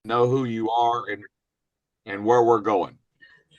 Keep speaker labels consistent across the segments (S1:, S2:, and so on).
S1: know who you are and where we're going.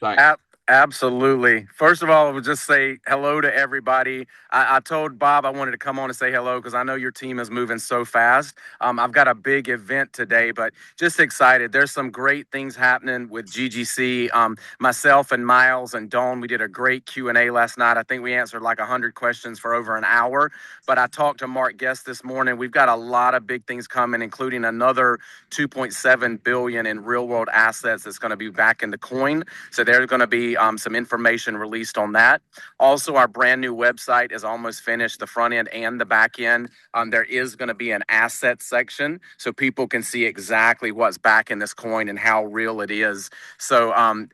S1: Thanks.
S2: Ab- Absolutely. First of all, I would just say hello to everybody. I told Bob I wanted to come on and say hello because I know your team is moving so fast. I've got a big event today, but just excited. There's some great things happening with GGC. Myself and Miles and Dawn, we did a great Q&A last night. I think we answered like 100 questions for over an hour. But I talked to Mark Guest this morning. We've got a lot of big things coming, including another 2.7 billion in real world assets that's going to be back in the coin. So there's going to be some information released on that. Also, our brand new website is almost finished, the front end and the back end. There is going to be an asset section so people can see exactly what's back in this coin and how real it is. So,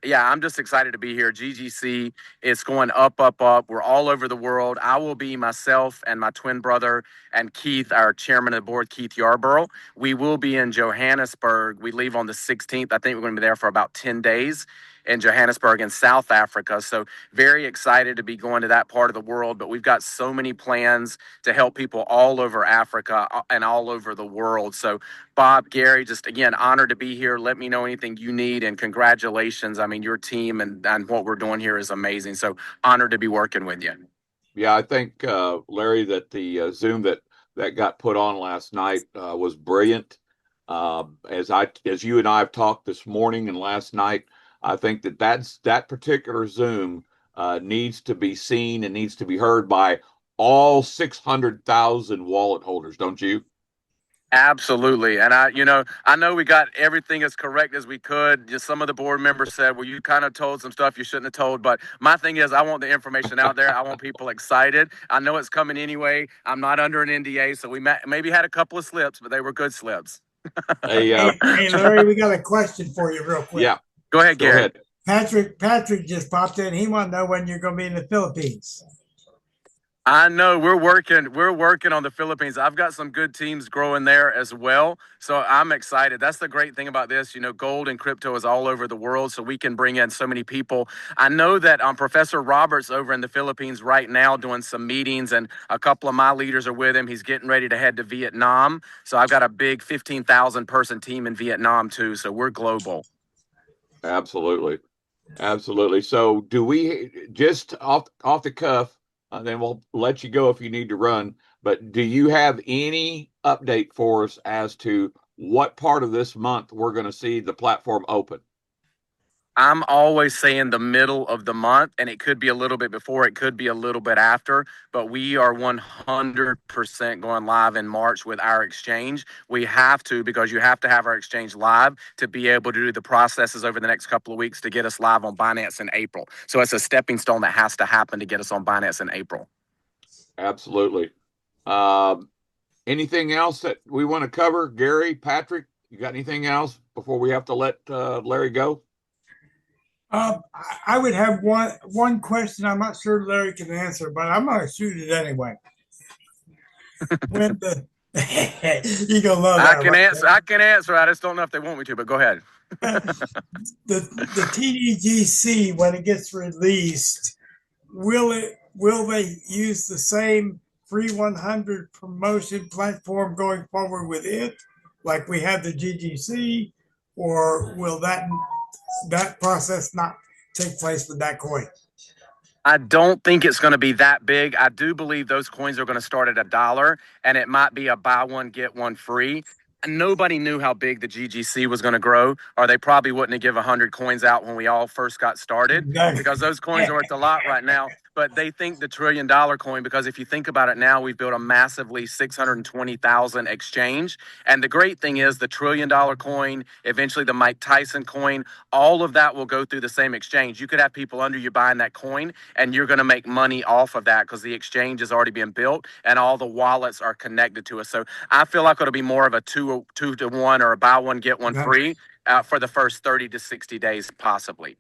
S2: yeah, I'm just excited to be here. GGC is going up, up, up. We're all over the world. I will be myself and my twin brother and Keith, our chairman of the board, Keith Yarborough. We will be in Johannesburg. We leave on the 16th. I think we're going to be there for about 10 days in Johannesburg in South Africa. So very excited to be going to that part of the world. But we've got so many plans to help people all over Africa and all over the world. So Bob, Gary, just again, honored to be here. Let me know anything you need and congratulations. I mean, your team and what we're doing here is amazing. So honored to be working with you.
S1: Yeah, I think Larry, that the Zoom that got put on last night was brilliant. As you and I have talked this morning and last night, I think that particular Zoom needs to be seen and needs to be heard by all 600,000 wallet holders, don't you?
S2: Absolutely. And I know we got everything as correct as we could. Just some of the board members said, well, you kind of told some stuff you shouldn't have told. But my thing is, I want the information out there. I want people excited. I know it's coming anyway. I'm not under an NDA. So we maybe had a couple of slips, but they were good slips.
S1: Hey,
S3: Hey, Larry, we got a question for you real quick.
S1: yeah,
S2: Go ahead,
S1: go
S2: Gary.
S1: ahead.
S3: Patrick just popped in. He want to know when you're going to be in the Philippines.
S2: I know we're working on the Philippines. I've got some good teams growing there as well. So I'm excited. That's the great thing about this. Gold and crypto is all over the world, so we can bring in so many people. I know that Professor Roberts over in the Philippines right now doing some meetings, and a couple of my leaders are with him. He's getting ready to head to Vietnam. So I've got a big 15,000 person team in Vietnam too. So we're global.
S1: Absolutely. Absolutely. So, do we just off the cuff? Then we'll let you go if you need to run. But do you have any update for us as to what part of this month we're going to see the platform open?
S2: I'm always saying the middle of the month, and it could be a little bit before, it could be a little bit after, but we are 100% going live in March with our exchange. We have to because you have to have our exchange live to be able to do the processes over the next couple of weeks to get us live on Binance in April. So it's a stepping stone that has to happen to get us on Binance in April.
S1: Absolutely. Um, Anything else that we want to cover? Gary, Patrick, you got anything else before we have to let Larry go?
S3: I would have one question. I'm not sure Larry can answer, but I'm going to shoot it anyway. When the you gonna love
S2: I
S3: that,
S2: can
S3: right?
S2: answer. I can answer. I just don't know if they want me to, but go ahead.
S3: The TDGC when it gets released, will they use the same free 100 promotion platform going forward with it, like we have the GGC, or will that process not take place with that coin?
S2: I don't think it's going to be that big. I do believe those coins are going to start at $1 and it might be a buy one, get one free. Nobody knew how big the GGC was going to grow, or they probably wouldn't have given 100 coins out when we all first got started because those coins are worth a lot right now. But they think the $1 trillion coin, because if you think about it now, we've built a massively 620,000 exchange. And the great thing is the $1 trillion coin, eventually the Mike Tyson coin, all of that will go through the same exchange. You could have people under you buying that coin, and you're going to make money off of that because the exchange is already being built and all the wallets are connected to us. So I feel like it'll be more of a two to one or a buy one get one free for the first 30 to 60 days, possibly.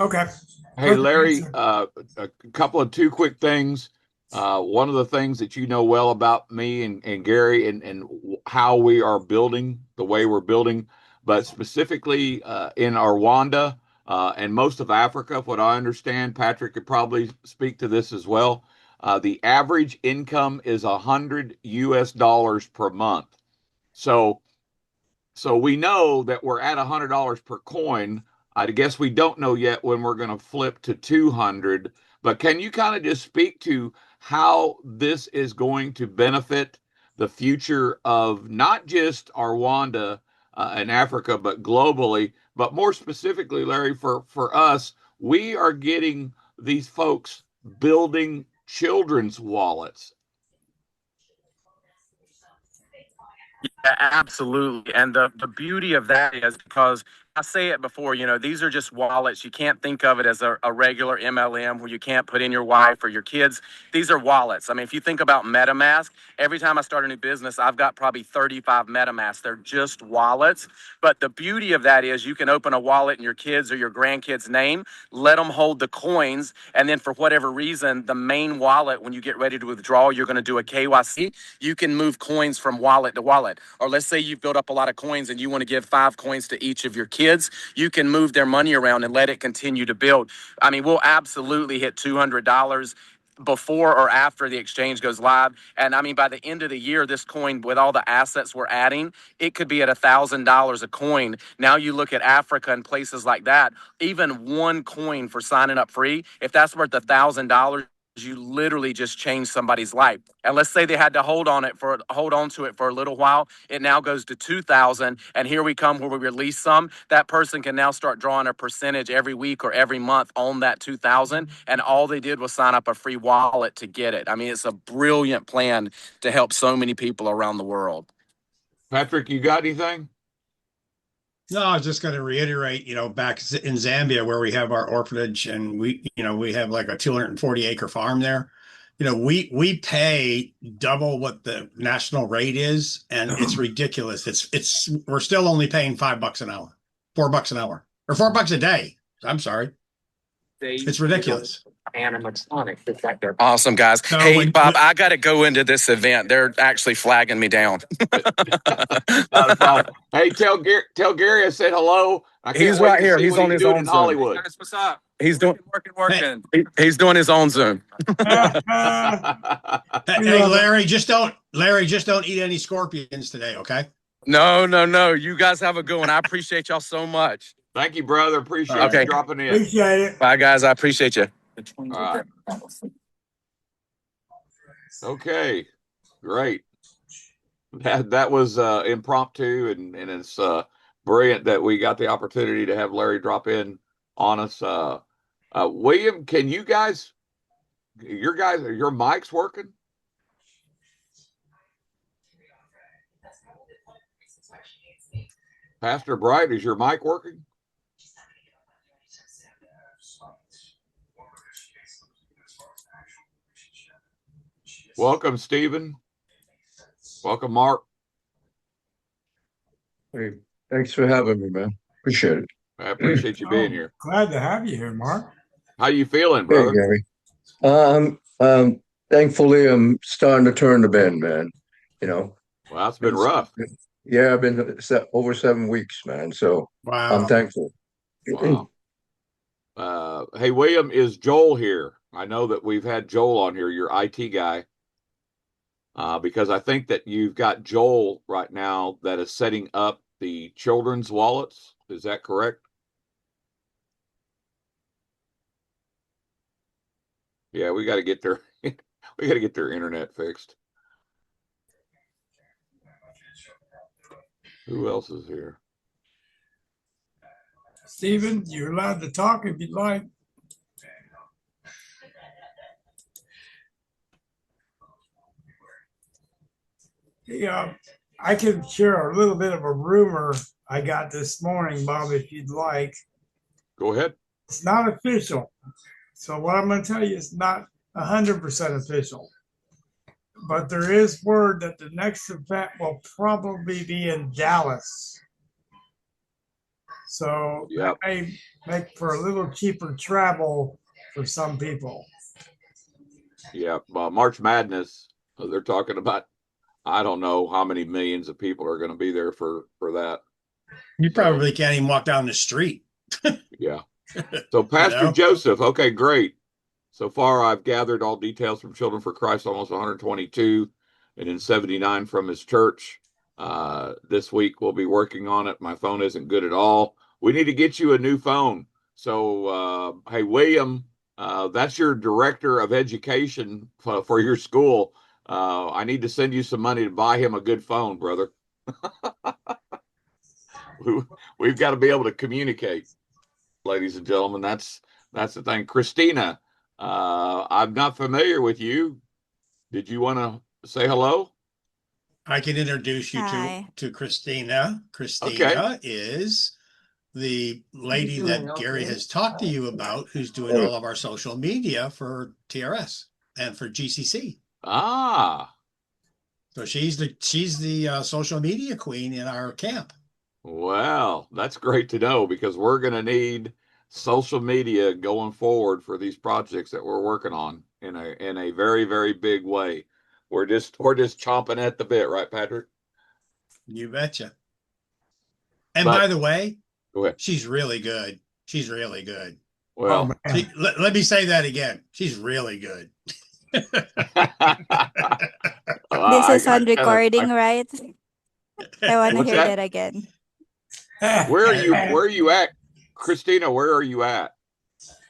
S3: Okay.
S1: Hey,
S3: Perfect
S1: Larry,
S3: answer.
S1: a couple of two quick things. One of the things that you know well about me and Gary and how we are building the way we're building, but specifically in Rwanda and most of Africa, what I understand, Patrick could probably speak to this as well. The average income is $100 per month. So So we know that we're at $100 per coin. I guess we don't know yet when we're going to flip to 200. But can you kind of just speak to how this is going to benefit the future of not just Rwanda and Africa, but globally? But more specifically, Larry, for us, we are getting these folks building children's wallets.
S2: Yeah, absolutely. And the beauty of that is because I say it before, these are just wallets. You can't think of it as a regular MLM where you can't put in your wife or your kids. These are wallets. I mean, if you think about MetaMask, every time I start a new business, I've got probably 35 MetaMasks. They're just wallets. But the beauty of that is you can open a wallet in your kids or your grandkids' name, let them hold the coins. And then for whatever reason, the main wallet, when you get ready to withdraw, you're going to do a KYC. You can move coins from wallet to wallet. Or let's say you've built up a lot of coins and you want to give 5 coins to each of your kids. You can move their money around and let it continue to build. I mean, we'll absolutely hit $200 before or after the exchange goes live. And I mean, by the end of the year, this coin, with all the assets we're adding, it could be at $1,000 a coin. Now you look at Africa and places like that, even one coin for signing up free, if that's worth $1,000, you literally just change somebody's life. And let's say they had to hold on to it for a little while. It now goes to 2,000. And here we come where we release some. That person can now start drawing a percentage every week or every month on that 2,000. And all they did was sign up a free wallet to get it. I mean, it's a brilliant plan to help so many people around the world.
S1: Patrick, you got anything?
S4: No, I was just going to reiterate, back in Zambia where we have our orphanage and we have like a 240-acre farm there. We pay double what the national rate is, and it's ridiculous. We're still only paying $5 an hour, $4 an hour, or $4 a day. I'm sorry. It's ridiculous.
S2: Animatronic detector. Awesome, guys.
S4: So
S2: hey, Bob, I got to go into this event. They're actually flagging me down.
S1: Not a problem. Hey, tell Gary I said hello.
S2: He's right here. He's on his own
S1: in Hollywood.
S2: Guys, what's up? He's doing working. He's doing his own Zoom.
S4: Hey, Larry, just don't eat any scorpions today, okay?
S2: No. You guys have a good one. I appreciate y'all so much.
S1: Thank you, brother. Appreciate you dropping in.
S3: Appreciate it.
S2: Bye, guys. I appreciate you.
S1: All right. Okay, great. That was impromptu, and it's brilliant that we got the opportunity to have Larry drop in on us. William, can you guys, your mics working? Pastor Bright, is your mic working? Welcome, Stephen. Welcome, Mark.
S5: Hey, thanks for having me, man. Appreciate it.
S1: I appreciate you being here.
S3: Glad to have you here, Mark.
S1: How you feeling,
S5: Hey,
S1: brother?
S5: Gary. Thankfully, I'm starting to turn the bend, man.
S1: Well, it's been rough.
S5: Yeah, I've been over 7 weeks, man. So
S4: Wow.
S5: I'm thankful.
S1: Wow. Hey, William, is Joel here? I know that we've had Joel on here, your IT guy, because I think that you've got Joel right now that is setting up the children's wallets. Is that correct? Yeah, we got to get their internet fixed. Who else is here?
S3: Stephen, you're allowed to talk if you'd like. Yeah, I can share a little bit of a rumor I got this morning, Bob, if you'd like.
S1: Go ahead.
S3: It's not official. So what I'm going to tell you is not 100% official. But there is word that the next event will probably be in Dallas. So that may make for a little cheaper travel for some people.
S1: Yeah, March Madness, they're talking about, I don't know how many millions of people are going to be there for that.
S4: You probably can't even walk down the street.
S1: Yeah. So Pastor Joseph, okay, great. So far, I've gathered all details from Children for Christ, almost 122, and then 79 from his church. This week we'll be working on it. My phone isn't good at all. We need to get you a new phone. So, hey, William, that's your director of education for your school. I need to send you some money to buy him a good phone, brother. We've got to be able to communicate, ladies and gentlemen. That's the thing. Christina, I'm not familiar with you. Did you want to say hello?
S4: I can introduce you
S6: Hi.
S4: to Christina.
S1: Okay.
S4: Christina is the lady that Gary has talked to you about, who's doing all of our social media for TRS and for GCC.
S1: Ah,
S4: So she's the social media queen in our camp.
S1: well, that's great to know because we're going to need social media going forward for these projects that we're working on in a very, very big way. We're just chomping at the bit, right, Patrick?
S4: You betcha. And
S1: But
S4: by the way,
S1: go ahead.
S4: she's really good. She's really good.
S1: Well,
S4: Let me say that again. She's really good.
S6: This is on recording, right? I want to
S1: What's
S6: hear
S1: that?
S6: that again.
S1: Where are you at, Christina? Where are you at?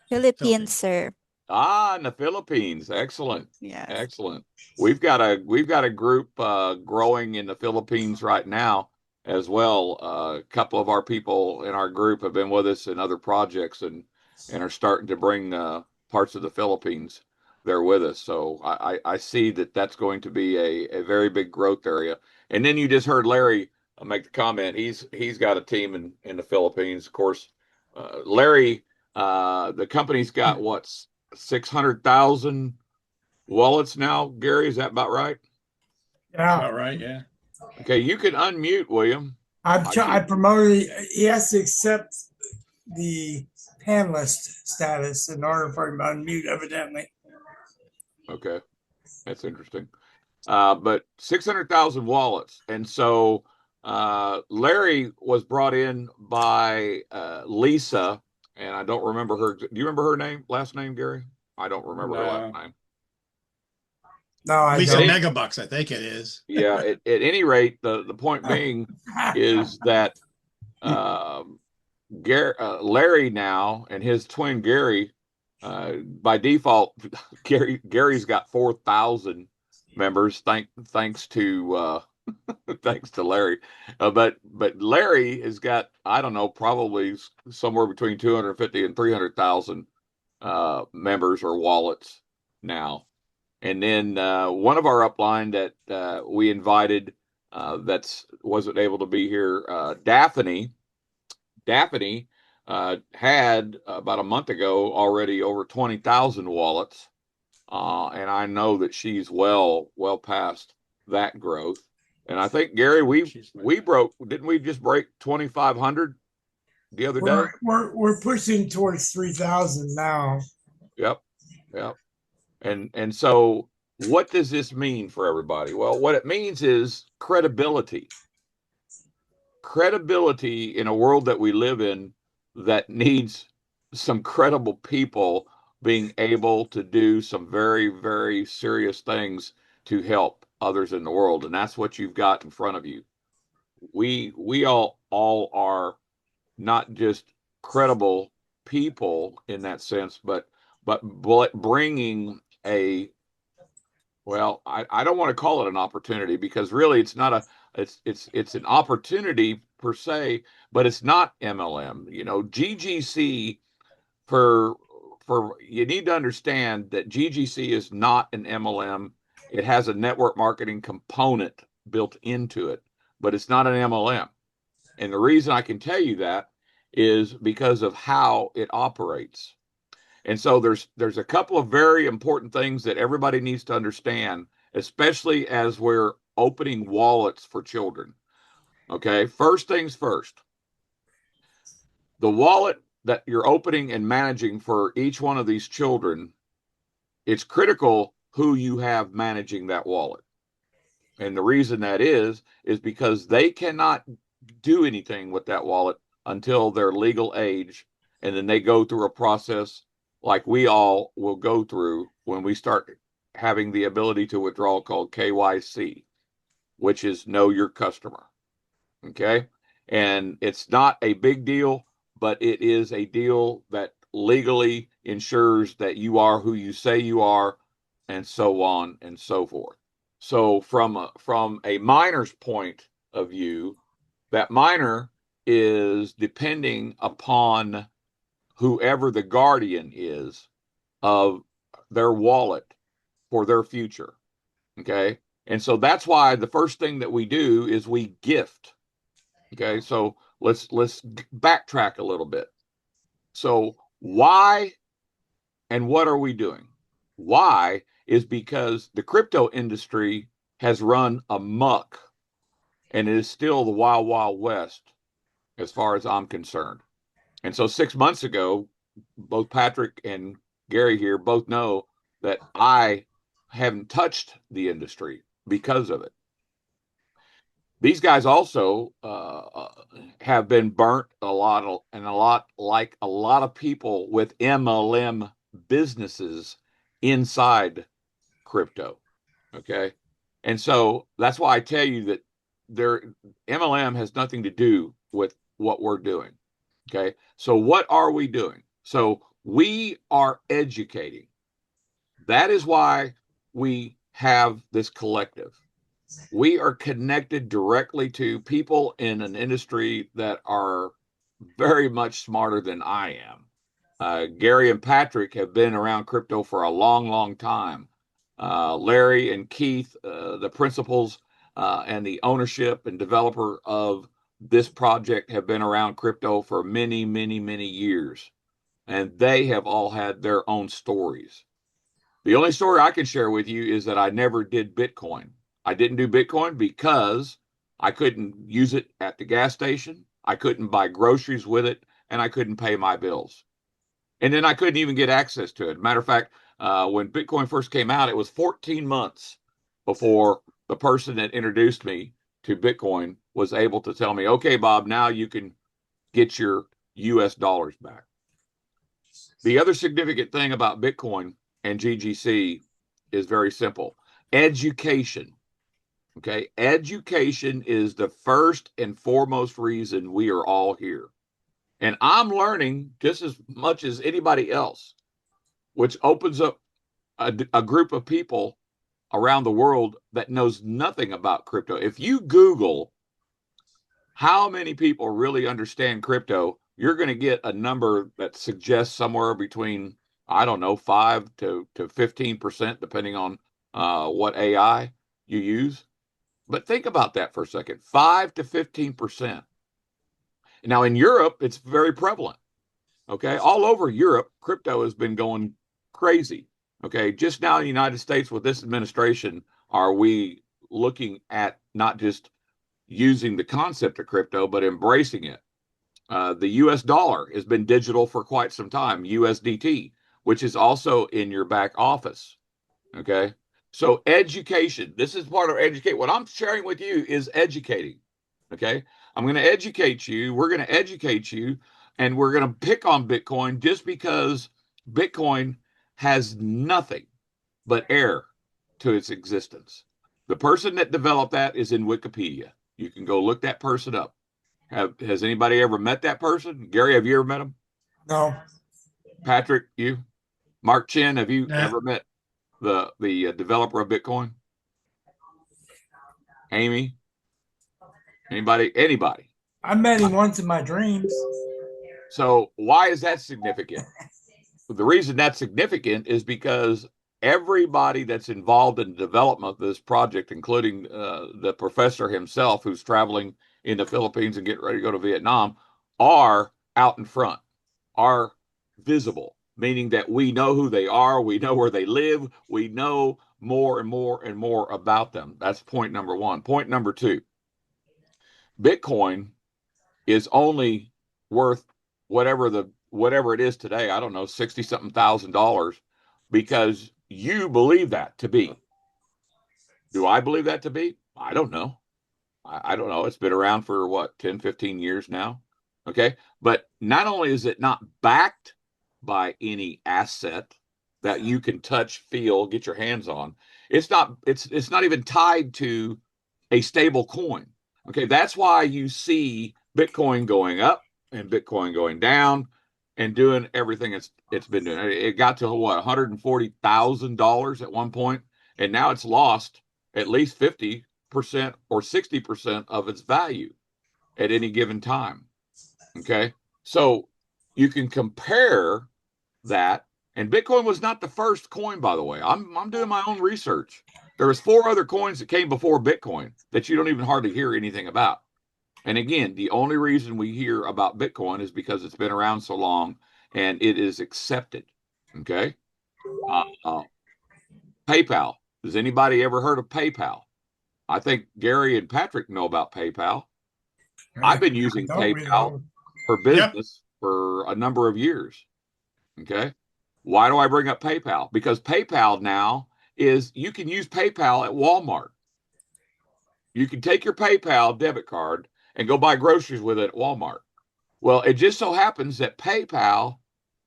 S6: Philippines, sir.
S1: Ah, in the Philippines. Excellent.
S6: Yes.
S1: Excellent. We've got a group growing in the Philippines right now as well. A couple of our people in our group have been with us in other projects and are starting to bring parts of the Philippines there with us. So I see that that's going to be a very big growth area. And then you just heard Larry make the comment. He's got a team in the Philippines. Of course, Larry, the company's got what, 600,000 wallets now, Gary? Is that about right?
S3: Yeah.
S4: All right, yeah.
S1: Okay, you can unmute, William.
S3: I promoted. He has to accept the panelist status in order for him to unmute, evidently.
S1: Okay, that's interesting. But 600,000 wallets. And so Larry was brought in by Lisa, and I don't remember her. Do you remember her last name, Gary? I don't remember her last name.
S3: No, I
S4: Lisa
S3: don't.
S4: Megabucks, I think it is.
S1: Yeah, at any rate, the point being is that Larry now and his twin Gary, by default, Gary's got 4,000 members. Thanks to thanks to Larry, but Larry has got, I don't know, probably somewhere between 250 and 300,000 members or wallets now. And then one of our upline that we invited that wasn't able to be here, Daphne. Daphne had about a month ago already over 20,000 wallets, and I know that she's well past that growth. And I think Gary, we broke, didn't we just break 2,500 the other day?
S3: We're pushing towards 3,000 now.
S1: Yep. And so what does this mean for everybody? Well, what it means is credibility. Credibility in a world that we live in that needs some credible people being able to do some very, very serious things to help others in the world. And that's what you've got in front of you. We all are not just credible people in that sense, but bringing I don't want to call it an opportunity because really it's not it's an opportunity per se, but it's not MLM. You know, GGC for you need to understand that GGC is not an MLM. It has a network marketing component built into it, but it's not an MLM. And the reason I can tell you that is because of how it operates. And so there's a couple of very important things that everybody needs to understand, especially as we're opening wallets for children. Okay, first things first. The wallet that you're opening and managing for each one of these children, it's critical who you have managing that wallet. And the reason that is because they cannot do anything with that wallet until they're legal age, and then they go through a process like we all will go through when we start having the ability to withdraw, called KYC. which is know your customer. Okay. And it's not a big deal, but it is a deal that legally ensures that you are who you say you are, and so on and so forth. So from a miner's point of view, that miner is depending upon whoever the guardian is of their wallet for their future. Okay. And so that's why the first thing that we do is we gift. Okay. So let's backtrack a little bit. So why and what are we doing? Why is because the crypto industry has run amok, and it is still the wild, wild west as far as I'm concerned. And so 6 months ago, both Patrick and Gary here both know that I haven't touched the industry because of it. These guys also have been burnt a lot, and a lot like a lot of people with MLM businesses inside crypto. Okay. And so that's why I tell you that their MLM has nothing to do with what we're doing. Okay. So what are we doing? So we are educating. That is why we have this collective. We are connected directly to people in an industry that are very much smarter than I am. Gary and Patrick have been around crypto for a long, long time. Larry and Keith, the principals and the ownership and developer of this project, have been around crypto for many, many, many years. And they have all had their own stories. The only story I can share with you is that I never did Bitcoin. I didn't do Bitcoin because I couldn't use it at the gas station. I couldn't buy groceries with it, and I couldn't pay my bills. And then I couldn't even get access to it. Matter of fact, when Bitcoin first came out, it was 14 months before the person that introduced me to Bitcoin was able to tell me, okay, Bob, now you can get your US dollars back. The other significant thing about Bitcoin and GGC is very simple: education. Okay. Education is the first and foremost reason we are all here. And I'm learning just as much as anybody else, which opens up a group of people around the world that knows nothing about crypto. If you Google how many people really understand crypto, you're going to get a number that suggests somewhere between, I don't know, 5 to 15%, depending on what AI you use. But think about that for a second: 5 to 15%. Now, in Europe, it's very prevalent. Okay. All over Europe, crypto has been going crazy. Okay. Just now in the United States, with this administration, are we looking at not just using the concept of crypto, but embracing it? The US dollar has been digital for quite some time, USDT, which is also in your back office. Okay. So education, this is part of educate. What I'm sharing with you is educating. Okay. I'm going to educate you. We're going to educate you, and we're going to pick on Bitcoin just because Bitcoin has nothing but air to its existence. The person that developed that is in Wikipedia. You can go look that person up. Has anybody ever met that person? Gary, have you ever met him?
S3: No.
S1: Patrick, you? Mark Chen, have you
S4: Nah.
S1: ever met the developer of Bitcoin? Amy? Anybody?
S3: I met him once in my dreams.
S1: So why is that significant? The reason that's significant is because everybody that's involved in the development of this project, including the professor himself, who's traveling in the Philippines and getting ready to go to Vietnam, are out in front, are visible, meaning that we know who they are, we know where they live, we know more and more and more about them. That's point number one. Point number two: Bitcoin is only worth whatever it is today. I don't know, 60 something $1,000, because you believe that to be. Do I believe that to be? I don't know. I don't know. It's been around for what, 10, 15 years now. Okay. But not only is it not backed by any asset that you can touch, feel, get your hands on, it's not even tied to a stable coin. Okay, that's why you see Bitcoin going up and Bitcoin going down and doing everything it's been doing. It got to what, $140,000 at one point, and now it's lost at least 50% or 60% of its value at any given time. Okay, so you can compare that. And Bitcoin was not the first coin, by the way. I'm doing my own research. There was 4 other coins that came before Bitcoin that you don't even hardly hear anything about. And again, the only reason we hear about Bitcoin is because it's been around so long and it is accepted. Okay. PayPal. Has anybody ever heard of PayPal? I think Gary and Patrick know about PayPal. I've been using PayPal for business for a number of years. Okay. Why do I bring up PayPal? Because PayPal now is, you can use PayPal at Walmart. You can take your PayPal debit card and go buy groceries with it at Walmart. Well, it just so happens that PayPal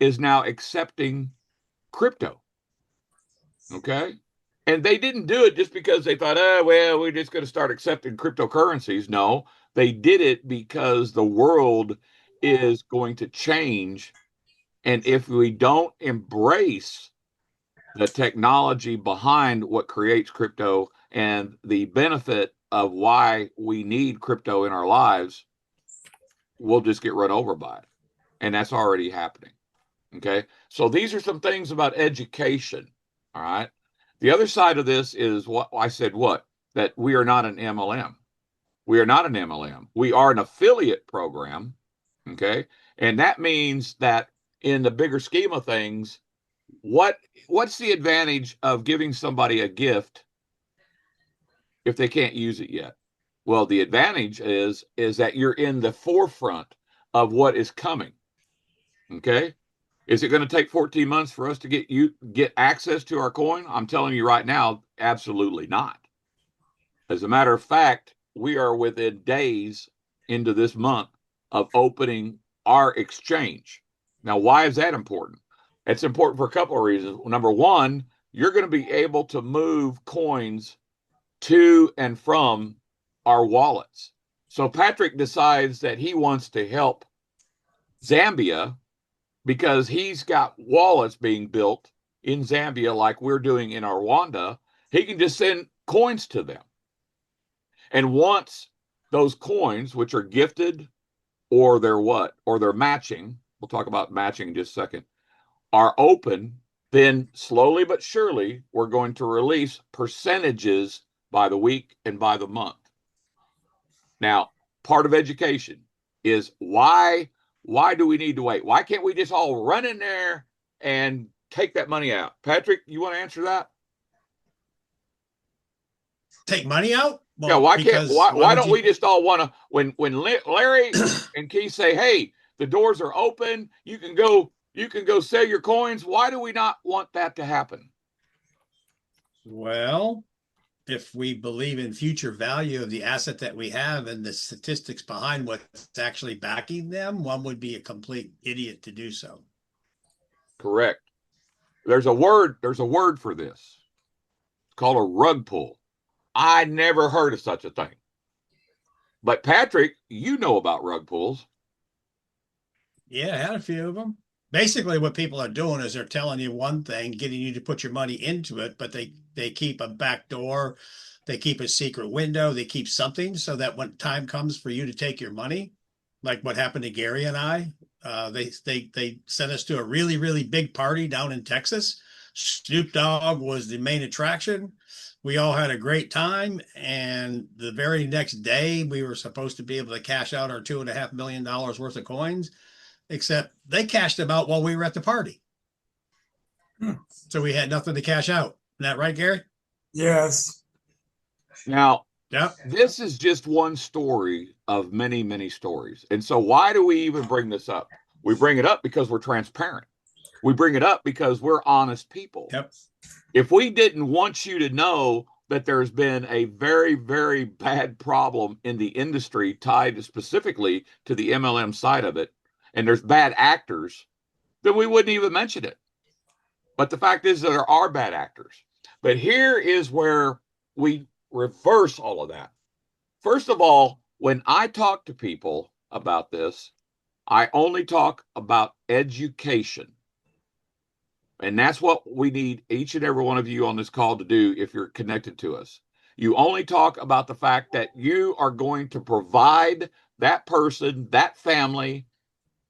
S1: is now accepting crypto. Okay. And they didn't do it just because they thought, oh, well, we're just going to start accepting cryptocurrencies. No, they did it because the world is going to change. And if we don't embrace the technology behind what creates crypto and the benefit of why we need crypto in our lives, we'll just get run over by it. And that's already happening. Okay. So these are some things about education. All right. The other side of this is what I said, that we are not an MLM. We are not an MLM. We are an affiliate program. Okay. And that means that in the bigger scheme of things, what's the advantage of giving somebody a gift if they can't use it yet? Well, the advantage is that you're in the forefront of what is coming. Okay. Is it going to take 14 months for us to get access to our coin? I'm telling you right now, absolutely not. As a matter of fact, we are within days into this month of opening our exchange. Now, why is that important? It's important for a couple of reasons. Number one, you're going to be able to move coins to and from our wallets. So Patrick decides that he wants to help Zambia because he's got wallets being built in Zambia like we're doing in Rwanda. He can just send coins to them. And once those coins, which are gifted or they're matching, we'll talk about matching in just a second, are open, then slowly but surely we're going to release percentages by the week and by the month. Now, part of education is why do we need to wait? Why can't we just all run in there and take that money out? Patrick, you want to answer that?
S4: Take money out?
S1: Well, yeah, why don't we just all want to, when Larry and Keith say, hey, the doors are open, you can go sell your coins, why do we not want that to happen?
S4: Well, if we believe in future value of the asset that we have and the statistics behind what's actually backing them, one would be a complete idiot to do so.
S1: Correct. There's a word for this. It's called a rug pull. I never heard of such a thing. But Patrick, you know about rug pulls.
S4: Yeah, I had a few of them. Basically, what people are doing is they're telling you one thing, getting you to put your money into it, but they keep a back door, they keep a secret window, they keep something so that when time comes for you to take your money, like what happened to Gary and I, they sent us to a really, really big party down in Texas. Snoop Dogg was the main attraction. We all had a great time, and the very next day we were supposed to be able to cash out our $2.5 million worth of coins, except they cashed them out while we were at the party. So we had nothing to cash out. Isn't that right, Gary?
S3: Yes.
S1: Now,
S4: Yep.
S1: This is just one story of many, many stories. And so why do we even bring this up? We bring it up because we're transparent. We bring it up because we're honest people.
S4: Yep.
S1: If we didn't want you to know that there's been a very, very bad problem in the industry tied specifically to the MLM side of it, and there's bad actors, then we wouldn't even mention it. But the fact is that there are bad actors. But here is where we reverse all of that. first of all, when I talk to people about this, I only talk about education. And that's what we need each and every one of you on this call to do if you're connected to us. You only talk about the fact that you are going to provide that person, that family,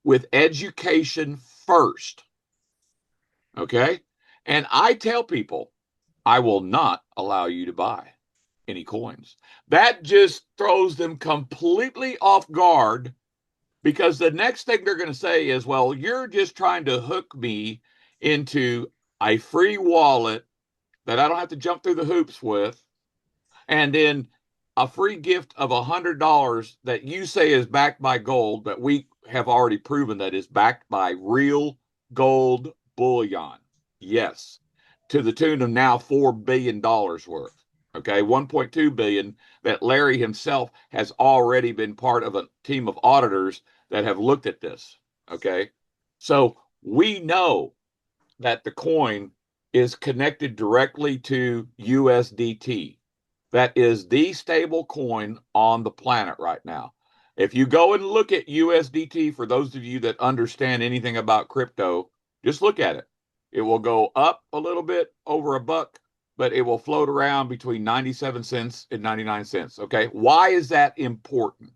S1: with education first. Okay? And I tell people, I will not allow you to buy any coins. That just throws them completely off guard because the next thing they're going to say is, well, you're just trying to hook me into a free wallet that I don't have to jump through the hoops with, and then a free gift of $100 that you say is backed by gold, but we have already proven that is backed by real gold bullion. Yes, to the tune of now $4 billion worth. Okay, 1.2 billion that Larry himself has already been part of a team of auditors that have looked at this. Okay, so we know that the coin is connected directly to USDT. That is the stable coin on the planet right now. If you go and look at USDT, for those of you that understand anything about crypto, just look at it. It will go up a little bit over $1, but it will float around between 97 cents and 99 cents. Okay. Why is that important?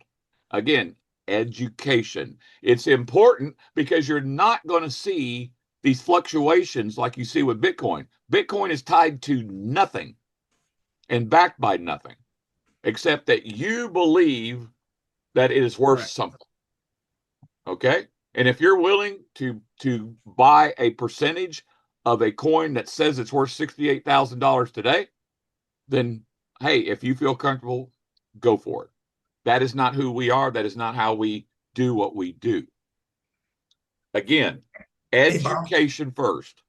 S1: Again, education. It's important because you're not going to see these fluctuations like you see with Bitcoin. Bitcoin is tied to nothing and backed by nothing, except that you believe that it is worth something. Okay? And if you're willing to buy a percentage of a coin that says it's worth $68,000 today, then hey, if you feel comfortable, go for it. That is not who we are. That is not how we do what we do. Again, education first.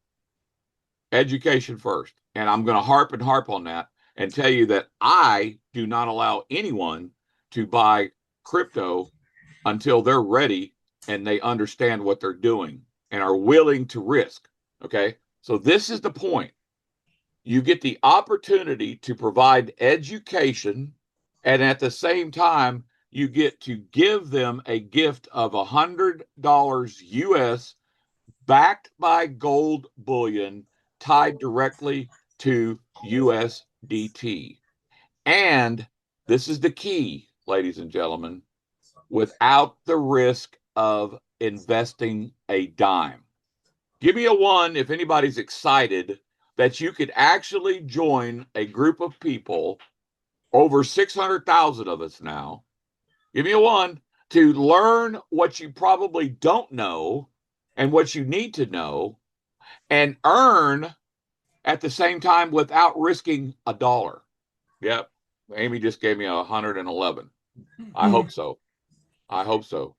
S1: Education first. And I'm going to harp on that and tell you that I do not allow anyone to buy crypto until they're ready and they understand what they're doing and are willing to risk. Okay. So this is the point. You get the opportunity to provide education, and at the same time, you get to give them a gift of $100 US backed by gold bullion tied directly to USDT. And this is the key, ladies and gentlemen, without the risk of investing a dime. Give me a 1 if anybody's excited that you could actually join a group of people, over 600,000 of us now. Give me a 1 to learn what you probably don't know and what you need to know and earn at the same time without risking a dollar. Yep. Amy just gave me 111. I hope so. I hope so.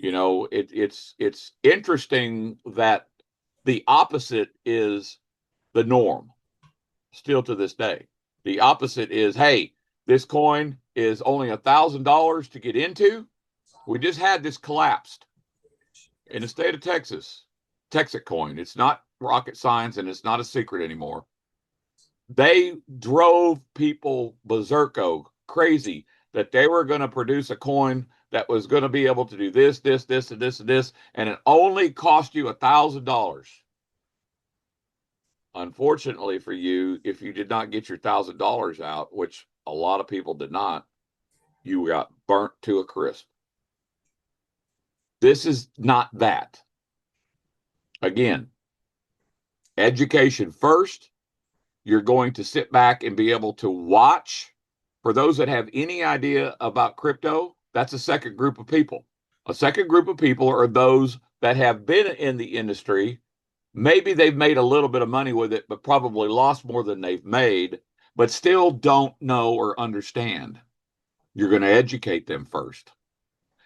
S1: You know, it's interesting that the opposite is the norm still to this day. The opposite is, hey, this coin is only $1,000 to get into. We just had this collapsed in the state of Texas. Texas coin. It's not rocket science and it's not a secret anymore. They drove people berserko, crazy, that they were going to produce a coin that was going to be able to do this, this, this, and this, and this, and it only cost you $1,000. Unfortunately for you, if you did not get your $1,000 out, which a lot of people did not, you got burnt to a crisp. This is not that. Again, education first. You're going to sit back and be able to watch. For those that have any idea about crypto, that's a second group of people. A second group of people are those that have been in the industry. Maybe they've made a little bit of money with it, but probably lost more than they've made, but still don't know or understand. You're going to educate them first.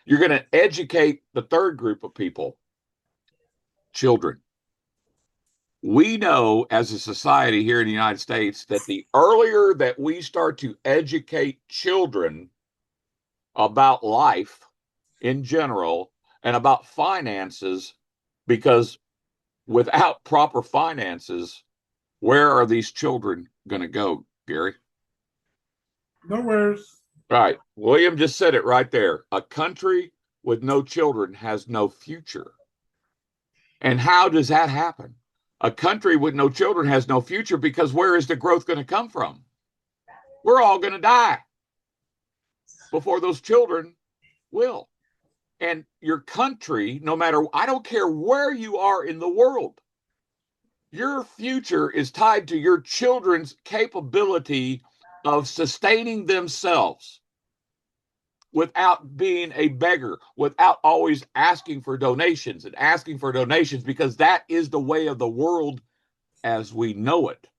S1: You're going to educate the third group of people, children. We know as a society here in the United States that the earlier that we start to educate children about life in general and about finances, because without proper finances, where are these children going to go, Gary?
S3: Nowhere.
S1: Right. William just said it right there. A country with no children has no future. And how does that happen? A country with no children has no future because where is the growth going to come from? We're all going to die before those children will. And your country, no matter, I don't care where you are in the world, your future is tied to your children's capability of sustaining themselves without being a beggar, without always asking for donations and asking for donations, because that is the way of the world as we know it.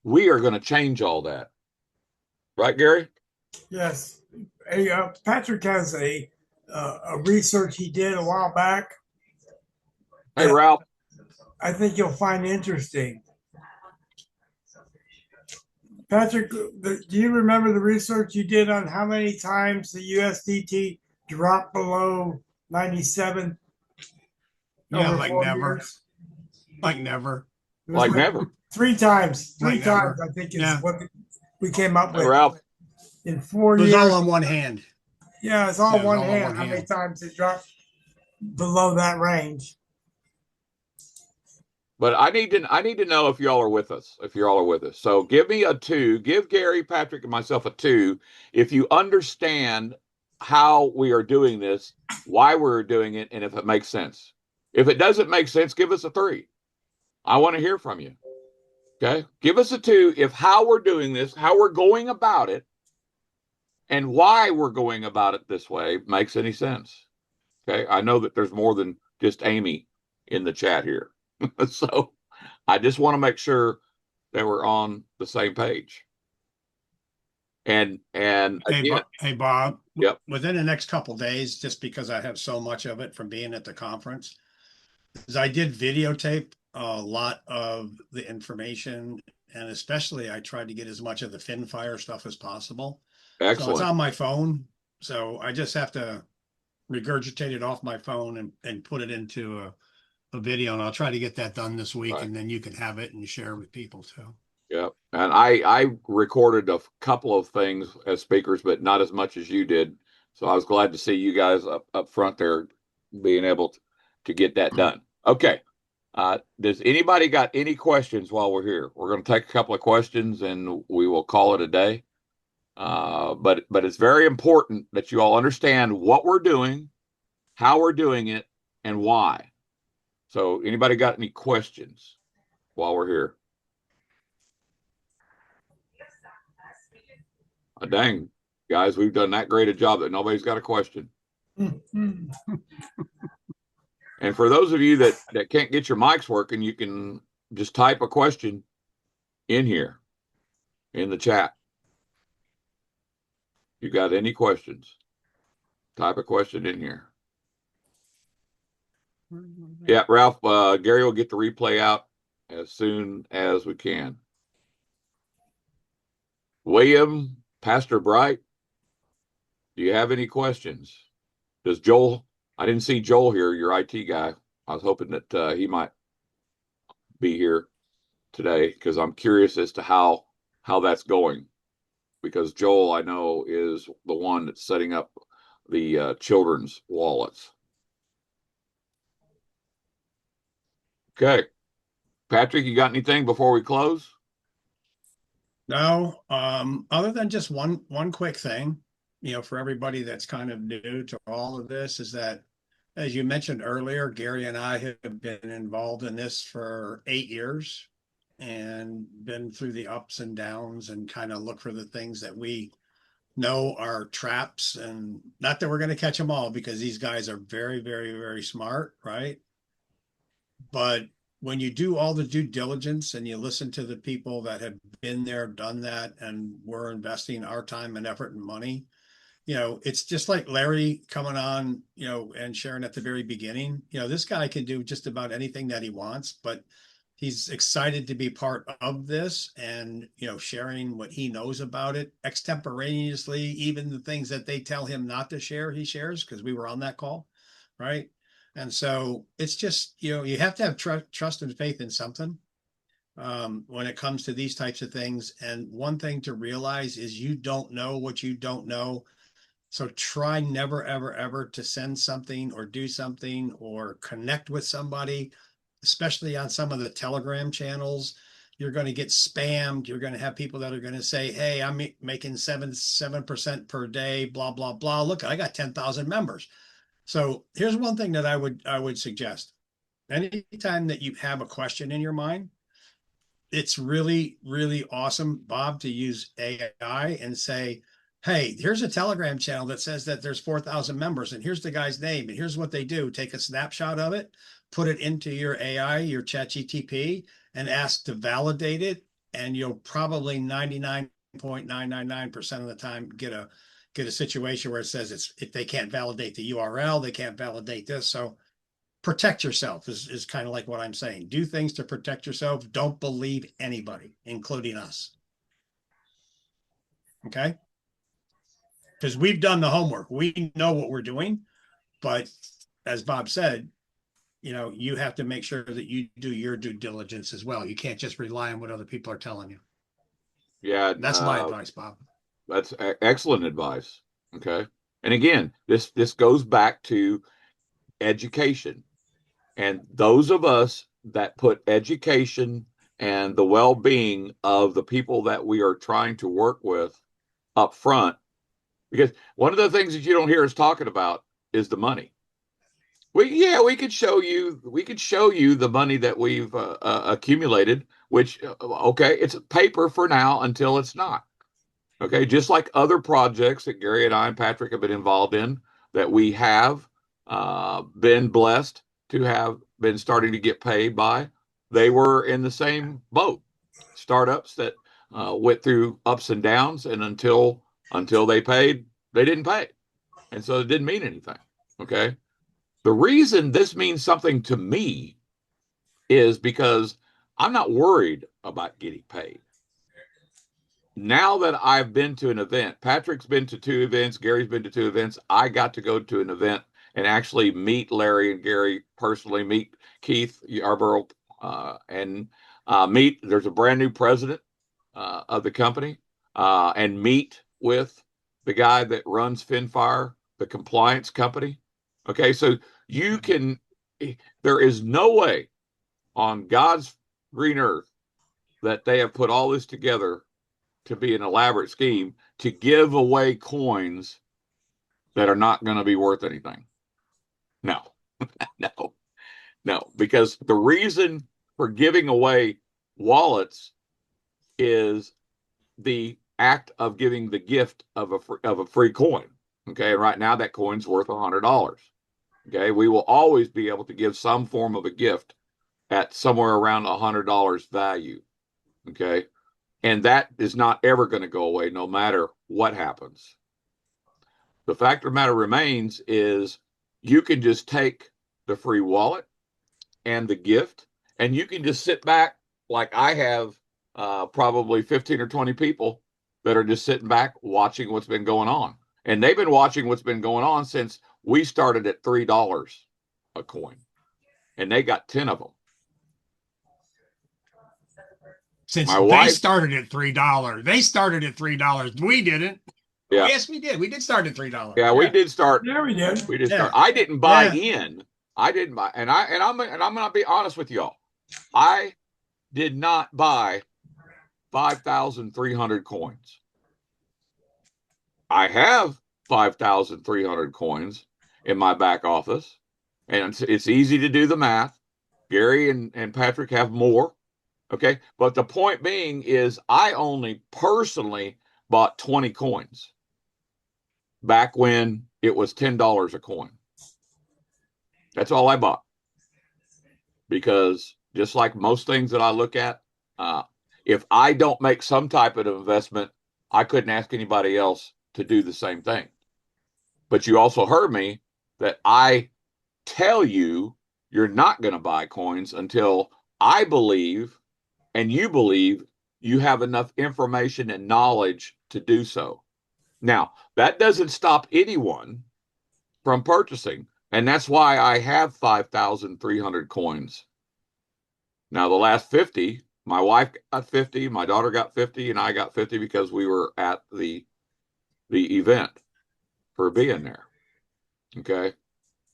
S1: We are going to change all that. Right, Gary?
S3: Yes. Patrick has a research he did a while back.
S1: Hey, Ralph.
S3: I think you'll find interesting. Patrick, do you remember the research you did on how many times the USDT dropped below 97
S4: Yeah,
S3: over
S4: like
S3: 4
S4: never.
S3: years?
S4: Like never.
S3: It was
S1: Like never.
S3: 3 times. Three
S4: Like
S3: times,
S4: never.
S3: I think, is
S4: Yeah.
S3: what we came up
S1: Hey,
S3: with
S1: Ralph.
S3: in 4
S4: It was
S3: years.
S4: all on one hand.
S3: Yeah, it's all
S4: Yeah, it was
S3: one
S4: all on
S3: hand.
S4: one
S3: How many
S4: hand.
S3: times it dropped below that range?
S1: But I need to know if y'all are with us. If y'all are with us. So give me a 2. Give Gary, Patrick, and myself a 2 if you understand how we are doing this, why we're doing it, and if it makes sense. If it doesn't make sense, give us a 3. I want to hear from you. Okay? Give us a 2 if how we're doing this, how we're going about it, and why we're going about it this way makes any sense. Okay? I know that there's more than just Amy in the chat here. So I just want to make sure that we're on the same page. And again,
S4: Hey, Bob.
S1: yep,
S4: Within the next couple days, just because I have so much of it from being at the conference, is I did videotape a lot of the information, and especially I tried to get as much of the Finfire stuff as possible. So it's
S1: excellent.
S4: on my phone. So I just have to regurgitate it off my phone and put it into a video, and I'll try to get that done this week,
S1: Right.
S4: and then you can have it and share with people too.
S1: Yep. And I recorded a couple of things as speakers, but not as much as you did. So I was glad to see you guys up front there being able to get that done. Okay. Does anybody got any questions while we're here? We're going to take a couple of questions and we will call it a day. But it's very important that you all understand what we're doing, how we're doing it, and why. So anybody got any questions while we're here? Dang, guys, we've done that great a job that nobody's got a question. And for those of you that can't get your mics working, you can just type a question in here in the chat. You got any questions? Type a question in here. Yeah, Ralph, Gary will get the replay out as soon as we can. William, Pastor Bright, do you have any questions? Does Joel, I didn't see Joel here, your IT guy. I was hoping that he might be here today because I'm curious as to how that's going. Because Joel, I know, is the one that's setting up the children's wallets. Okay. Patrick, you got anything before we close?
S4: No, other than just one quick thing, for everybody that's kind of new to all of this, is that, as you mentioned earlier, Gary and I have been involved in this for 8 years and been through the ups and downs and kind of look for the things that we know are traps, and not that we're going to catch them all because these guys are very, very, very smart, right? But when you do all the due diligence and you listen to the people that have been there, done that, and we're investing our time and effort and money, it's just like Larry coming on, and sharing at the very beginning, this guy can do just about anything that he wants, but he's excited to be part of this and, sharing what he knows about it extemporaneously. Even the things that they tell him not to share, he shares, because we were on that call, right? And so it's just, you have to have trust and faith in something when it comes to these types of things. And one thing to realize is you don't know what you don't know So try never, ever, ever to send something or do something or connect with somebody, especially on some of the Telegram channels. You're going to get spammed. You're going to have people that are going to say, hey, I'm making 7% per day, blah, blah, blah. Look, I got 10,000 members. So here's one thing that I would suggest. Anytime that you have a question in your mind, it's really, really awesome, Bob, to use AI and say, hey, here's a Telegram channel that says that there's 4,000 members, and here's the guy's name, and here's what they do. Take a snapshot of it, put it into your AI, your ChatGTP, and ask to validate it. And you'll probably 99.999% of the time get a situation where it says if they can't validate the URL, they can't validate this. So protect yourself is kind of like what I'm saying. Do things to protect yourself. Don't believe anybody, including us. Okay? Because we've done the homework. We know what we're doing. But as Bob said, you have to make sure that you do your due diligence as well. You can't just rely on what other people are telling you.
S1: Yeah.
S4: That's my advice, Bob.
S1: That's excellent advice. Okay. And again, this goes back to education. And those of us that put education and the well-being of the people that we are trying to work with up front, because one of the things that you don't hear us talking about is the money. We could show you the money that we've accumulated, which okay, it's paper for now until it's not. Okay, just like other projects that Gary and I and Patrick have been involved in that we have been blessed to have been starting to get paid by, they were in the same boat. Startups that went through ups and downs, and until they paid, they didn't pay, and so it didn't mean anything. Okay, the reason this means something to me is because I'm not worried about getting paid. Now that I've been to an event, Patrick's been to 2 events, Gary's been to 2 events, I got to go to an event and actually meet Larry and Gary personally, meet Keith Yarborough, and meet, there's a brand new president of the company, and meet with the guy that runs Finfire, the compliance company. Okay, so there is no way on God's green earth that they have put all this together to be an elaborate scheme to give away coins that are not going to be worth anything. No, no, because the reason for giving away wallets is the act of giving the gift of a free coin. Okay, and right now that coin's worth $100. Okay, we will always be able to give some form of a gift at somewhere around $100 value. Okay, and that is not ever going to go away no matter what happens. The fact of the matter remains is you can just take the free wallet and the gift, and you can just sit back like I have probably 15 or 20 people that are just sitting back watching what's been going on. And they've been watching what's been going on since we started at $3 a coin, and they got 10 of them.
S4: Since they started at $3, we didn't.
S1: Yeah.
S4: Yes, we did. We did start at $3.
S1: Yeah, we did start.
S3: There we did.
S1: We did start. I didn't buy in. I didn't buy, and I'm going to be honest with y'all. I did not buy 5,300 coins. I have 5,300 coins in my back office, and it's easy to do the math. Gary and Patrick have more. Okay, but the point being is I only personally bought 20 coins back when it was $10 a coin. That's all I bought. Because just like most things that I look at, if I don't make some type of investment, I couldn't ask anybody else to do the same thing. But you also heard me that I tell you you're not going to buy coins until I believe and you believe you have enough information and knowledge to do so. Now, that doesn't stop anyone from purchasing, and that's why I have 5,300 coins. Now, the last 50, my wife got 50, my daughter got 50, and I got 50 because we were at the event for being there. Okay.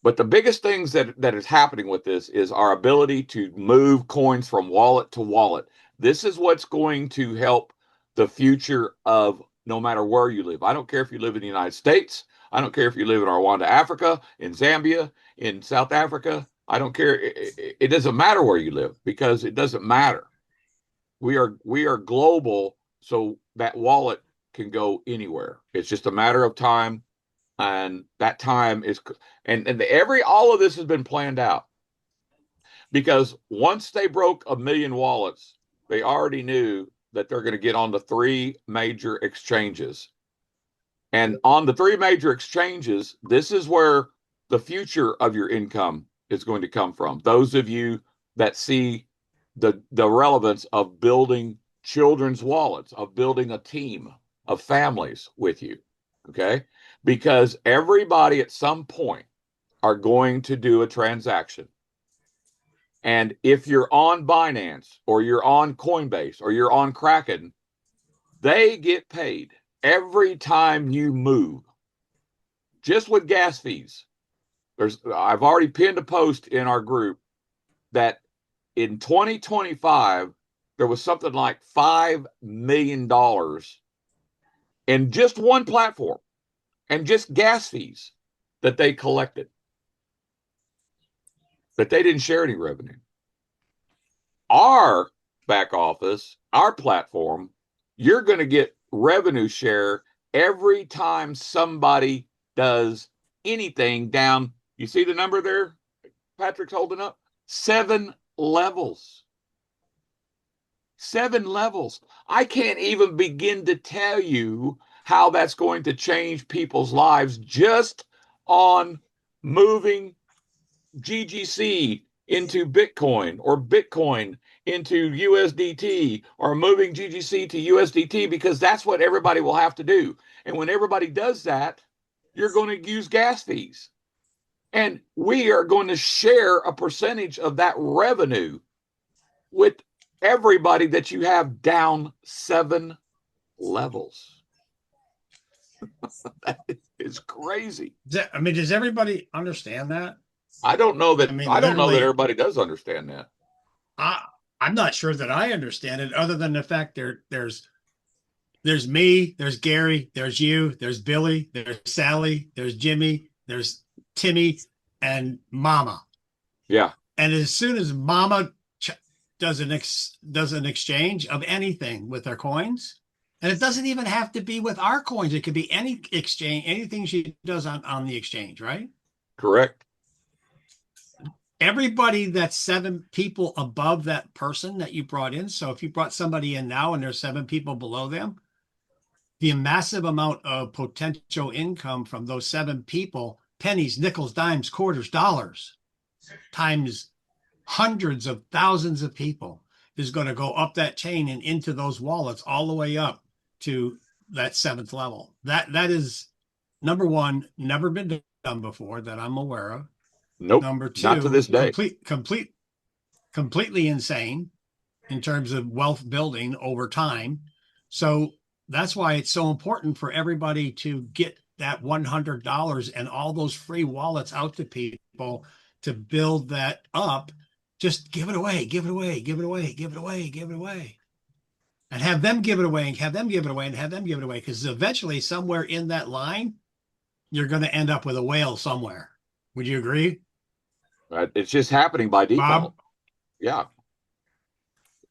S1: But the biggest things that is happening with this is our ability to move coins from wallet to wallet. This is what's going to help the future of no matter where you live. I don't care if you live in the United States. I don't care if you live in Rwanda, Africa, in Zambia, in South Africa. I don't care. It doesn't matter where you live because it doesn't matter. We are global, so that wallet can go anywhere. It's just a matter of time, and that time is and all of this has been planned out because once they broke 1 million wallets, they already knew that they're going to get on the 3 major exchanges. And on the 3 major exchanges, this is where the future of your income is going to come from. Those of you that see the relevance of building children's wallets, of building a team of families with you, okay? Because everybody at some point are going to do a transaction. And if you're on Binance or you're on Coinbase or you're on Kraken, they get paid every time you move. Just with gas fees. I've already pinned a post in our group that in 2025, there was something like $5 million in just one platform and just gas fees that they collected. But they didn't share any revenue. Our back office, our platform, you're going to get revenue share every time somebody does anything down. You see the number there Patrick's holding up? 7 levels. 7 levels. I can't even begin to tell you how that's going to change people's lives just on moving GGC into Bitcoin or Bitcoin into USDT or moving GGC to USDT, because that's what everybody will have to do. And when everybody does that, you're going to use gas fees. And we are going to share a percentage of that revenue with everybody that you have down 7 levels. That is crazy.
S4: Does everybody understand that?
S1: I don't know that. I don't know that everybody does understand that.
S4: I'm not sure that I understand it, other than the fact there's me, there's Gary, there's you, there's Billy, there's Sally, there's Jimmy, there's Timmy, and Mama.
S1: Yeah.
S4: And as soon as Mama does an exchange of anything with her coins, and it doesn't even have to be with our coins, it could be any exchange, anything she does on the exchange, right?
S1: Correct.
S4: Everybody that's 7 people above that person that you brought in. So if you brought somebody in now and there's 7 people below them, the massive amount of potential income from those 7 people, pennies, nickels, dimes, quarters, dollars, times hundreds of thousands of people, is going to go up that chain and into those wallets all the way up to that 7th level. That is, number one, never been done before that I'm aware of.
S1: Nope.
S4: Number 2,
S1: not to this day.
S4: Completely insane in terms of wealth building over time. So that's why it's so important for everybody to get that $100 and all those free wallets out to people to build that up. Just give it away, give it away, give it away, give it away, give it away. And have them give it away and have them give it away and have them give it away. Because eventually somewhere in that line, you're going to end up with a whale somewhere. Would you agree?
S1: It's just happening by default.
S4: Bob?
S1: Yeah.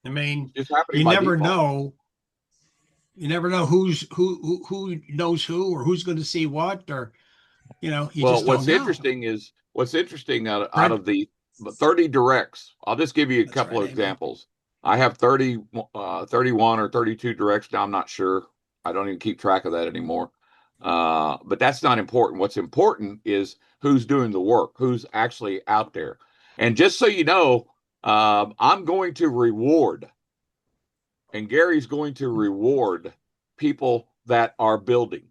S4: I mean,
S1: it's happening
S4: you
S1: by
S4: never
S1: default.
S4: know. You never know who knows who or who's going to see what, or you just don't know.
S1: What's interesting out of the 30 directs. I'll just give you a couple of examples. I have 31 or 32 directs now. I'm not sure. I don't even keep track of that anymore. But that's not important. What's important is who's doing the work, who's actually out there. And just so you know, I'm going to reward, and Gary's going to reward people that are building.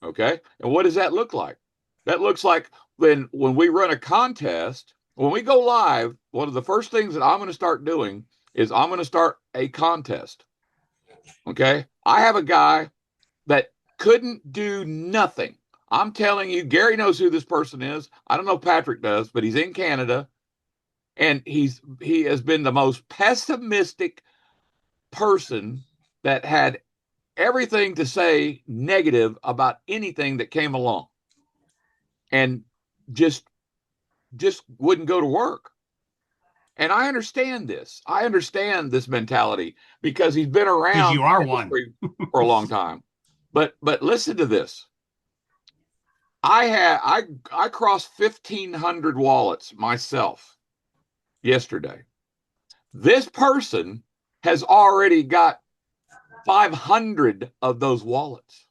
S1: Okay. And what does that look like? That looks like when we run a contest, when we go live, one of the first things that I'm going to start doing is I'm going to start a contest. Okay. I have a guy that couldn't do nothing. I'm telling you, Gary knows who this person is. I don't know if Patrick does, but he's in Canada, and he has been the most pessimistic person that had everything to say negative about anything that came along, and just wouldn't go to work. And I understand this. I understand this mentality because he's been
S4: Because
S1: around
S4: you are one.
S1: for a long time. But listen to this. I crossed 1,500 wallets myself yesterday. This person has already got 500 of those wallets.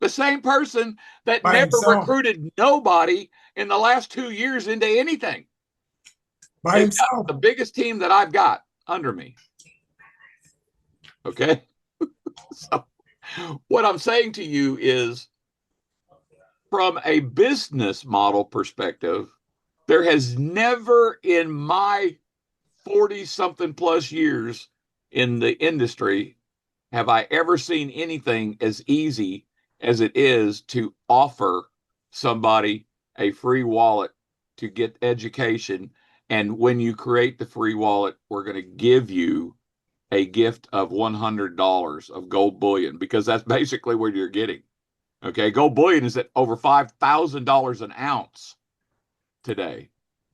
S1: The same person that
S3: By
S1: never
S3: himself.
S1: recruited nobody in the last 2 years into anything.
S3: By
S1: Has got
S3: himself.
S1: the biggest team that I've got under me. Okay. So what I'm saying to you is, from a business model perspective, there has never in my 40 something plus years in the industry have I ever seen anything as easy as it is to offer somebody a free wallet to get education. And when you create the free wallet, we're going to give you a gift of $100 of gold bullion, because that's basically what you're getting. Okay. Gold bullion is at over $5,000 an ounce today.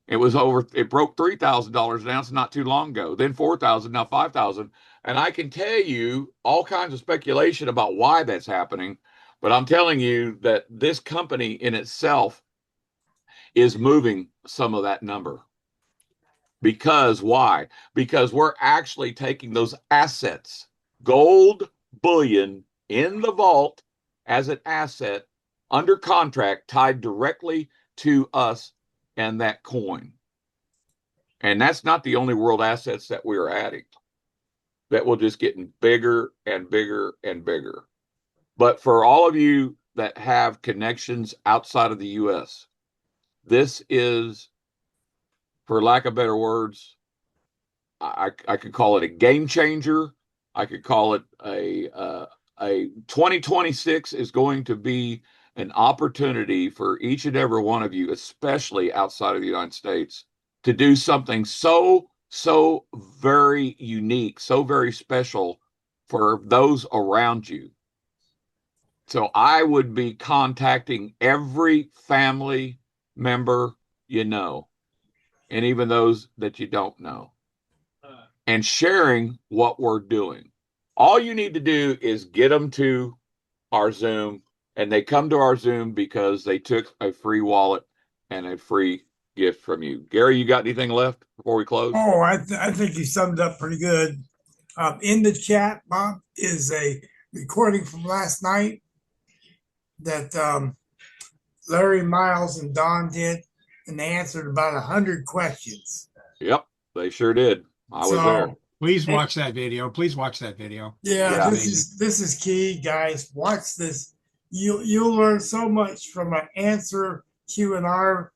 S1: It broke $3,000 an ounce not too long ago, then 4,000, now 5,000. And I can tell you all kinds of speculation about why that's happening. But I'm telling you that this company in itself is moving some of that number. Because why? Because we're actually taking those assets, gold bullion in the vault as an asset under contract tied directly to us and that coin. And that's not the only world assets that we are adding. That will just getting bigger and bigger and bigger. But for all of you that have connections outside of the US, this is, for lack of better words, I could call it a game changer. I could call it a 2026 is going to be an opportunity for each and every one of you, especially outside of the United States, to do something so very unique, so very special for those around you. So I would be contacting every family member you know, and even those that you don't know, and sharing what we're doing. All you need to do is get them to our Zoom, and they come to our Zoom because they took a free wallet and a free gift from you. Gary, you got anything left before we close?
S3: Oh, I think you summed up pretty good. In the chat, Bob, is a recording from last night that Larry, Miles, and Don did, and they answered about 100 questions.
S1: Yep, they sure did. I was there.
S4: Please watch that video. Please watch that video.
S3: Yeah, this is key, guys. Watch this. You'll learn so much from an answer Q&R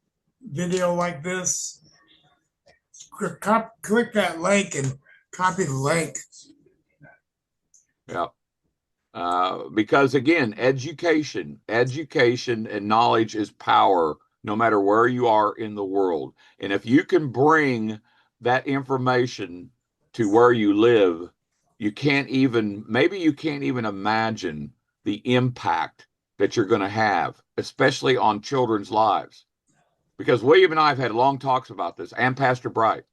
S3: video like this. Click that link and copy the link.
S1: Yeah. Because again, education and knowledge is power, no matter where you are in the world. And if you can bring that information to where you live, maybe you can't even imagine the impact that you're going to have, especially on children's lives. Because William and I have had long talks about this, and Pastor Bright.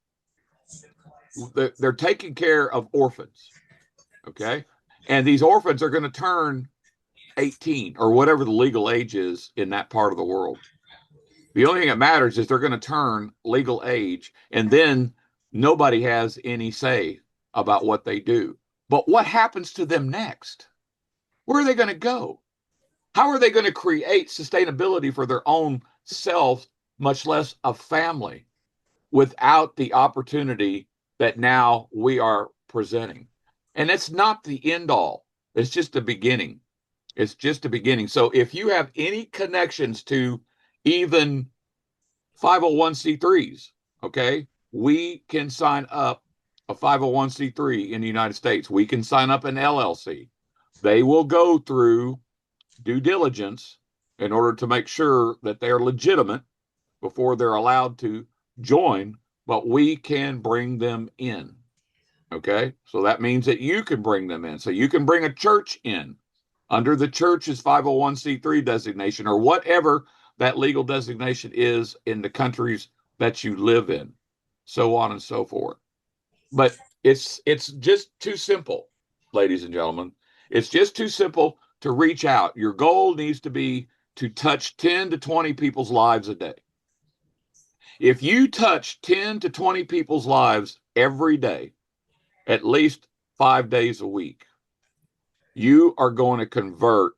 S1: They're taking care of orphans, okay? And these orphans are going to turn 18 or whatever the legal age is in that part of the world. The only thing that matters is they're going to turn legal age, and then nobody has any say about what they do. But what happens to them next? Where are they going to go? How are they going to create sustainability for their own selves, much less a family, without the opportunity that now we are presenting? And it's not the end all. It's just the beginning. It's just the beginning. So if you have any connections to even 501c3s, okay, we can sign up a 501c3 in the United States. We can sign up an LLC. They will go through due diligence in order to make sure that they're legitimate before they're allowed to join, but we can bring them in. Okay, so that means that you can bring them in. So you can bring a church in under the church's 501c3 designation or whatever that legal designation is in the countries that you live in, so on and so forth. But it's just too simple, ladies and gentlemen. It's just too simple to reach out. Your goal needs to be to touch 10 to 20 people's lives a day. If you touch 10 to 20 people's lives every day, at least 5 days a week, you are going to convert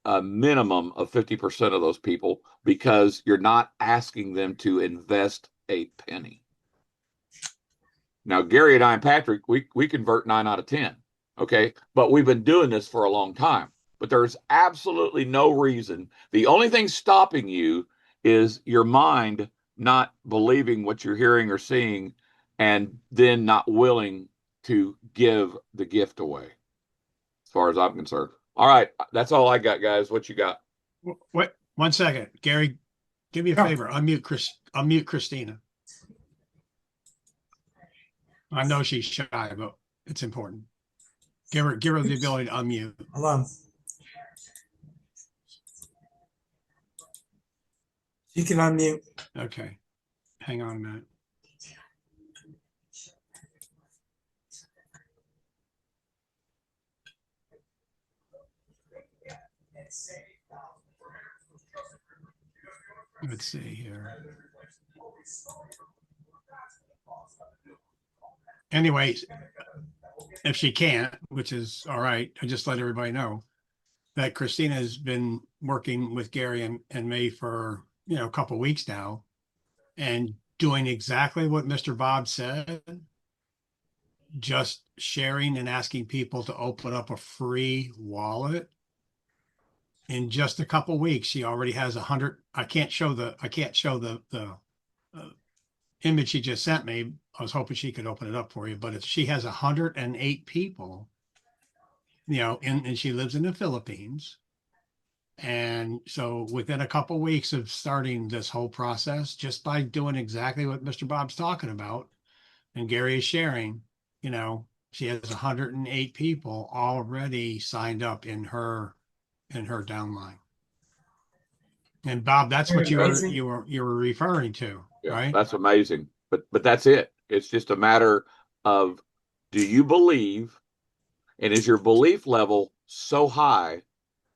S1: a minimum of 50% of those people because you're not asking them to invest a penny. Now, Gary and I and Patrick, we convert 9 out of 10. Okay. But we've been doing this for a long time. But there's absolutely no reason. The only thing stopping you is your mind not believing what you're hearing or seeing and then not willing to give the gift away, as far as I'm concerned. All right. That's all I got, guys. What you got?
S4: Wait, 1 second. Gary, do me a favor. Unmute Christina. I know she's shy, but it's important. Give her the ability to unmute.
S3: Hold on. You can unmute.
S4: Okay. Hang on a minute. Let's see here. Anyways, if she can't, which is all right, I just let everybody know that Christina has been working with Gary and me for, a couple of weeks now and doing exactly what Mr. Bob said, just sharing and asking people to open up a free wallet. In just a couple of weeks, she already has 100. I can't show the image she just sent me. I was hoping she could open it up for you, but she has 108 people, and she lives in the Philippines. And so within a couple of weeks of starting this whole process, just by doing exactly what Mr. Bob's talking about, and Gary is sharing, she has 108 people already signed up in her downline. And Bob, that's what you were referring to,
S1: Yeah,
S4: right?
S1: that's amazing. But that's it. It's just a matter of, do you believe, and is your belief level so high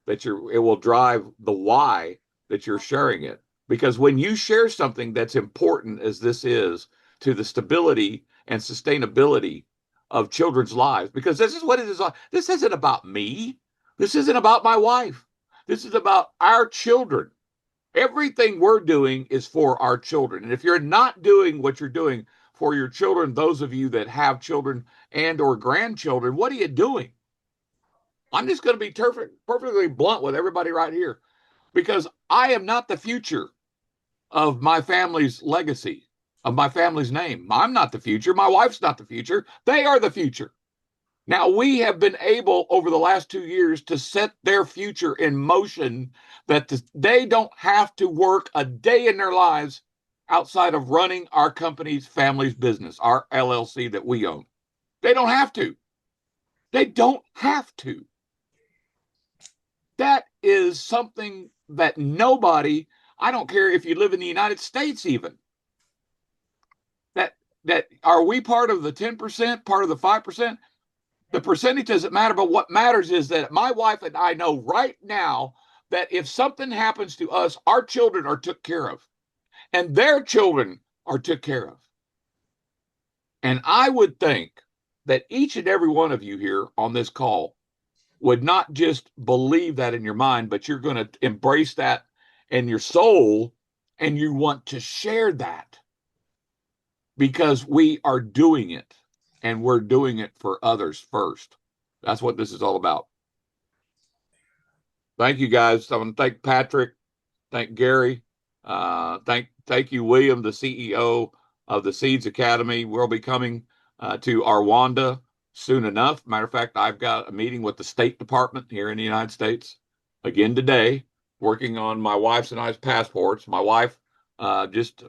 S1: that it will drive the why that you're sharing it? Because when you share something that's important as this is to the stability and sustainability of children's lives, because this is what it is. This isn't about me. This isn't about my wife. This is about our children. Everything we're doing is for our children. And if you're not doing what you're doing for your children, those of you that have children and or grandchildren, what are you doing? I'm just going to be perfectly blunt with everybody right here, because I am not the future of my family's legacy, of my family's name. I'm not the future. My wife's not the future. They are the future. Now, we have been able over the last 2 years to set their future in motion, that they don't have to work a day in their lives outside of running our company's family's business, our LLC that we own. They don't have to. They don't have to. That is something that nobody, I don't care if you live in the United States even, that are we part of the 10%, part of the 5%? The percentage doesn't matter, but what matters is that my wife and I know right now that if something happens to us, our children are took care of, and their children are took care of. And I would think that each and every one of you here on this call would not just believe that in your mind, but you're going to embrace that in your soul, and you want to share that because we are doing it. And we're doing it for others first. That's what this is all about. Thank you, guys. I want to thank Patrick, thank Gary, thank you, William, the CEO of the Seeds Academy. We'll be coming to Rwanda soon enough. Matter of fact, I've got a meeting with the State Department here in the United States again today, working on my wife's and I's passports. My wife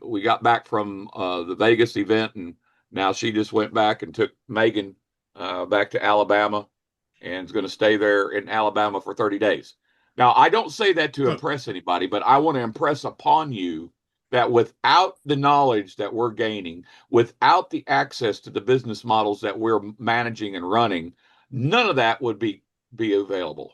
S1: we got back from the Vegas event, and now she just went back and took Megan back to Alabama and is going to stay there in Alabama for 30 days. Now, I don't say that to impress anybody, but I want to impress upon you that without the knowledge that we're gaining, without the access to the business models that we're managing and running, none of that would be available.